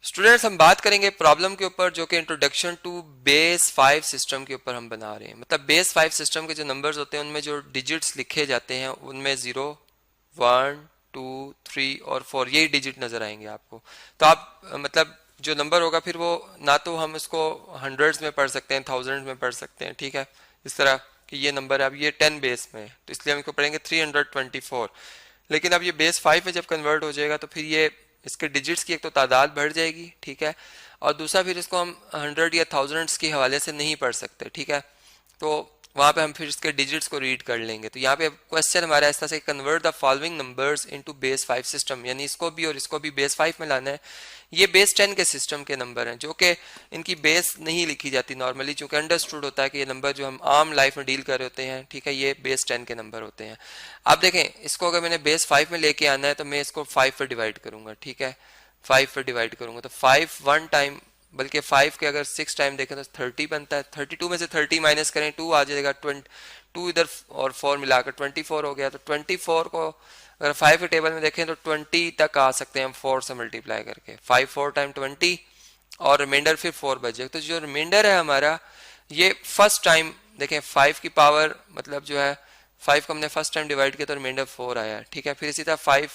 Students हम बात करेंगे प्रॉब्लम के ऊपर जो कि इंट्रोडक्शन टू बेस 5 सिस्टम के ऊपर हम बना रहे हैं। मतलब बेस 5 सिस्टम के जो नंबर्स होते हैं उनमें जो डिजिट्स लिखे जाते हैं उनमें 0, 1, 2, 3 और 4 यही डिजिट नजर आएंगे आपको। तो आप मतलब जो नंबर होगा फिर वो ना तो हम इसको हंड्रेड्स में पढ़ सकते हैं, थाउजेंड्स में पढ़ सकते हैं, ठीक है। इस तरह कि ये नंबर है, अब ये 10 बेस में है तो इसलिए हम इसको पढ़ेंगे 324। लेकिन अब ये बेस 5 में जब कन्वर्ट हो जाएगा तो फिर ये इसके डिजिट्स की एक तो तादाद बढ़ जाएगी, ठीक है, और दूसरा फिर इसको हम हंड्रेड या थाउजेंड्स के हवाले से नहीं पढ़ सकते, ठीक है। तो वहाँ पे हम फिर इसके डिजिट्स को रीड कर लेंगे। तो यहाँ पे क्वेश्चन हमारा इस तरह से convert the following numbers into base 5 system, यानी इसको भी और इसको भी बेस 5 में लाना है। ये बेस 10 के सिस्टम के नंबर हैं जो कि इनकी बेस नहीं लिखी जाती नॉर्मली, चूंकि अंडरस्टूड होता है कि ये नंबर जो हम आम लाइफ में डील कर रहे होते हैं, ठीक है, ये बेस 10 के नंबर होते हैं। आप देखें इसको अगर मैंने बेस 5 में लेके आना है तो मैं इसको 5 पर डिवाइड करूंगा, ठीक है, 5 पर डिवाइड करूंगा तो 5 1 टाइम, बल्कि 5 के अगर 6 टाइम देखें तो 30 बनता है। 32 में से 30 माइनस करें 2 आ जाएगा, 2 इधर और 4 मिलाकर 24 हो गया। तो 24 को अगर 5 के टेबल में देखें तो 20 तक आ सकते हैं हम 4 से मल्टीप्लाई करके, 5 4 टाइम 20 और रिमाइंडर फिर 4 बचे। तो जो रिमाइंडर है हमारा ये फर्स्ट टाइम देखें 5 की पावर मतलब जो है 5 को हमने फर्स्ट टाइम डिवाइड किया तो रिमाइंडर 4 आया, ठीक है। फिर इसी तरह 5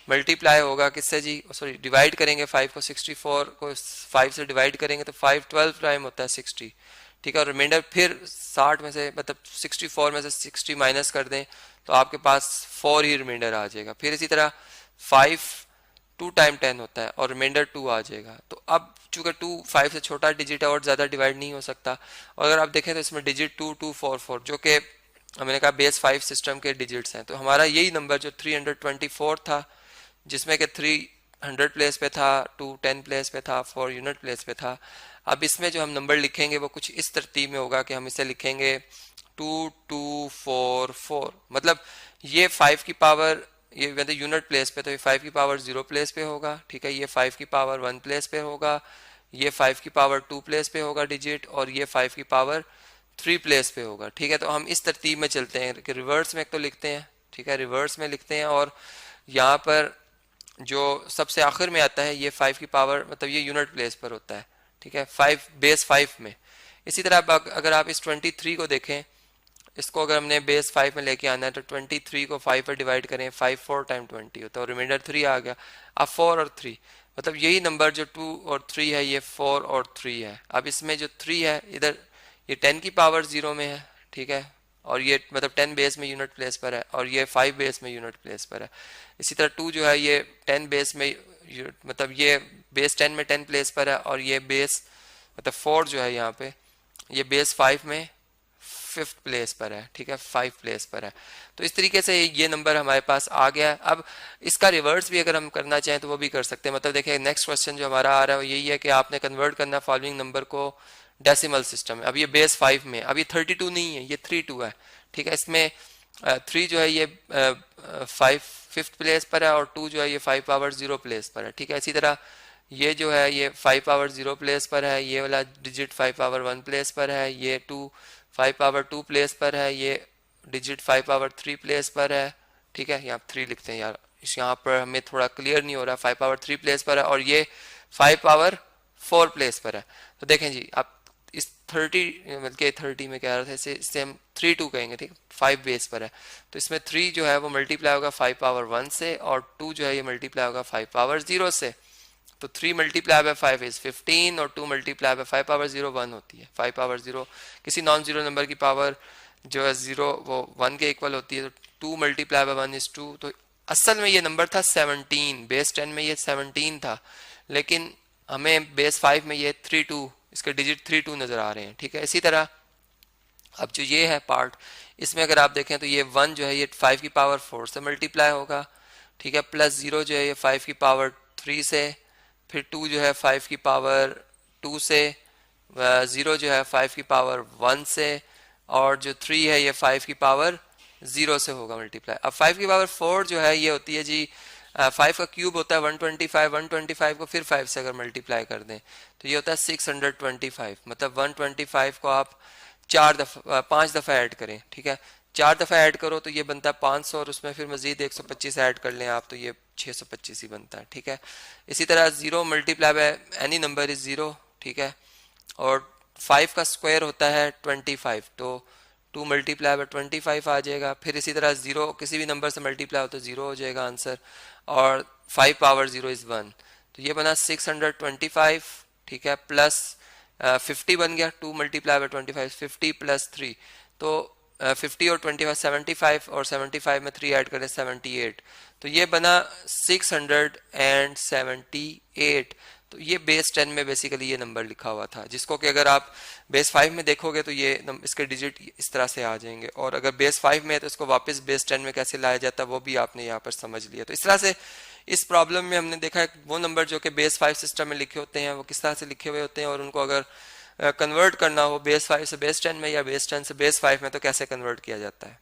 मल्टीप्लाई होगा किससे जी, सॉरी डिवाइड करेंगे 5 को, 64 को 5 से डिवाइड करेंगे तो 5 12 टाइम होता है 60, ठीक है। और रिमाइंडर फिर 60 में से मतलब 64 में से 60 माइनस कर दें तो आपके पास 4 ही रिमाइंडर आ जाएगा। फिर इसी तरह 5 2 टाइम 10 होता है और रिमाइंडर 2 आ जाएगा। तो अब चूंकि 2 5 से छोटा डिजिट है और ज़्यादा डिवाइड नहीं हो सकता, और अगर आप देखें तो इसमें डिजिट 2 2 4 4 जो कि हमने कहा बेस 5 सिस्टम के डिजिट्स हैं। तो हमारा यही नंबर जो 324 था जिसमें कि 300 प्लेस पे था, 2 10 प्लेस पे था, 4 यूनिट प्लेस पे था। अब इसमें जो हम नंबर लिखेंगे वो कुछ इस तरतीब में होगा कि हम इसे लिखेंगे 2244, मतलब ये 5 की पावर ये मतलब यूनिट प्लेस पे, तो ये 5 की पावर 0 प्लेस पे होगा, ठीक है, ये 5 की पावर 1 प्लेस पे होगा, ये 5 की पावर 2 प्लेस पे होगा डिजिट, और ये 5 की पावर 3 प्लेस पे होगा, ठीक है। तो हम इस तरतीब में चलते हैं कि रिवर्स में एक तो लिखते हैं, ठीक है, रिवर्स में लिखते हैं, और यहाँ पर जो सबसे आखिर में आता है ये 5 की पावर मतलब ये यूनिट प्लेस पर होता है, ठीक है, 5 बेस 5 में। इसी तरह अगर आप इस 23 को देखें, इसको अगर हमने बेस 5 में लेके आना है तो 23 को 5 पर डिवाइड करें, 5 4 टाइम 20 होता है और रिमाइंडर 3 आ गया। अब 4 और 3 मतलब यही नंबर जो 2 और 3 है ये 4 और 3 है। अब इसमें जो 3 है इधर ये 10 की पावर 0 में है, ठीक है, और ये मतलब 10 बेस में यूनिट प्लेस पर है, और ये 5 बेस में यूनिट प्लेस पर है। इसी तरह 2 जो है ये 10 बेस में मतलब ये बेस 10 में 10 प्लेस पर है, और ये बेस मतलब 4 जो है यहाँ पे ये बेस 5 में 5th प्लेस पर है, ठीक है, 5 प्लेस पर है। तो इस तरीके से ये नंबर हमारे पास आ गया है। अब इसका रिवर्स भी अगर हम करना चाहें तो वो भी कर सकते हैं। मतलब देखिए नेक्स्ट क्वेश्चन जो हमारा आ रहा है वो यही है कि आपने कन्वर्ट करना फॉलोइंग नंबर को डेसिमल सिस्टम में। अब ये बेस 5 में, अब ये 32 नहीं है, ये 32 है, ठीक है। इसमें 3 जो है ये 5 5th प्लेस पर है, और 2 जो है ये 5 पावर 0 प्लेस पर है, ठीक है। इसी तरह ये जो है ये 5 पावर 0 प्लेस पर है, ये वाला डिजिट 5 पावर 1 प्लेस पर है, ये 2 5 पावर 2 प्लेस पर है, ये डिजिट 5 पावर 3 प्लेस पर है, ठीक है। यहाँ 3 लिखते हैं यार, इस यहाँ पर हमें थोड़ा क्लियर नहीं हो रहा, 5 पावर 3 प्लेस पर है, और ये 5 पावर 4 प्लेस पर है। तो देखें जी आप इस 30 बल्कि 30 में कह रहा था, इससे हम 3 2 कहेंगे, ठीक, 5 बेस पर है। तो इसमें 3 जो है वो मल्टीप्लाई होगा 5 पावर 1 से, और 2 जो है ये मल्टीप्लाई होगा 5 पावर 0 से। तो 3 मल्टीप्लाई बाय 5 इज 15, और 2 मल्टीप्लाई बाय 5 पावर 0 1 होती है। 5 पावर 0 किसी नॉन जीरो नंबर की पावर जो है 0 वो 1 के इक्वल होती है। तो 2 मल्टीप्लाई बाय 1 इज 2। तो असल में ये नंबर था 17, बेस 10 में ये 17 था, लेकिन हमें बेस 5 में ये 32 इसके डिजिट 32 नजर आ रहे हैं, ठीक है। इसी तरह अब जो ये है पार्ट, इसमें अगर आप देखें तो ये 1 जो है ये 5 की पावर 4 से मल्टीप्लाई होगा, ठीक है, प्लस 0 जो है ये 5 की पावर 3 से, फिर 2 जो है 5 की पावर 2 से, 0 जो है 5 की पावर 1 से, और जो 3 है ये 5 की पावर 0 से होगा मल्टीप्लाई। अब 5 की पावर 4 जो है ये होती है जी 5 का क्यूब होता है 125, 125 को फिर 5 से अगर मल्टीप्लाई कर दें तो ये होता है 625। मतलब 125 को आप 5 दफ़ा ऐड करें, ठीक है, 4 दफ़ा ऐड करो तो ये बनता है 500, और उसमें फिर मज़ीद 125 ऐड कर लें आप तो ये 625 ही बनता है, ठीक है। इसी तरह 0 multiply by any number is 0, ठीक है। और 5 का स्क्वायर होता है 25, तो 2 मल्टीप्लाई बाय 25 आ जाएगा। फिर इसी तरह 0 किसी भी नंबर से मल्टीप्लाई हो तो 0 हो जाएगा आंसर, और 5 पावर 0 इज़ 1, तो ये बना 625, ठीक है। प्लस 50 बन गया, 2 मल्टीप्लाई बाय 25, 50 प्लस 3, तो 50 और 25 75, और 75 में 3 ऐड करें 78, तो ये बना 678। तो ये बेस 10 में बेसिकली ये नंबर लिखा हुआ था, जिसको कि अगर आप बेस 5 में देखोगे तो ये इसके डिजिट इस तरह से आ जाएंगे, और अगर बेस 5 में है तो इसको वापस बेस 10 में कैसे लाया जाता है वो भी आपने यहाँ पर समझ लिया। तो इस तरह से इस प्रॉब्लम में हमने देखा है वो नंबर जो कि बेस 5 सिस्टम में लिखे होते हैं वो किस तरह से लिखे हुए होते हैं, और उनको अगर कन्वर्ट करना हो बेस 5 से बेस 10 में या बेस 10 से बेस 5 में तो कैसे कन्वर्ट किया जाता है।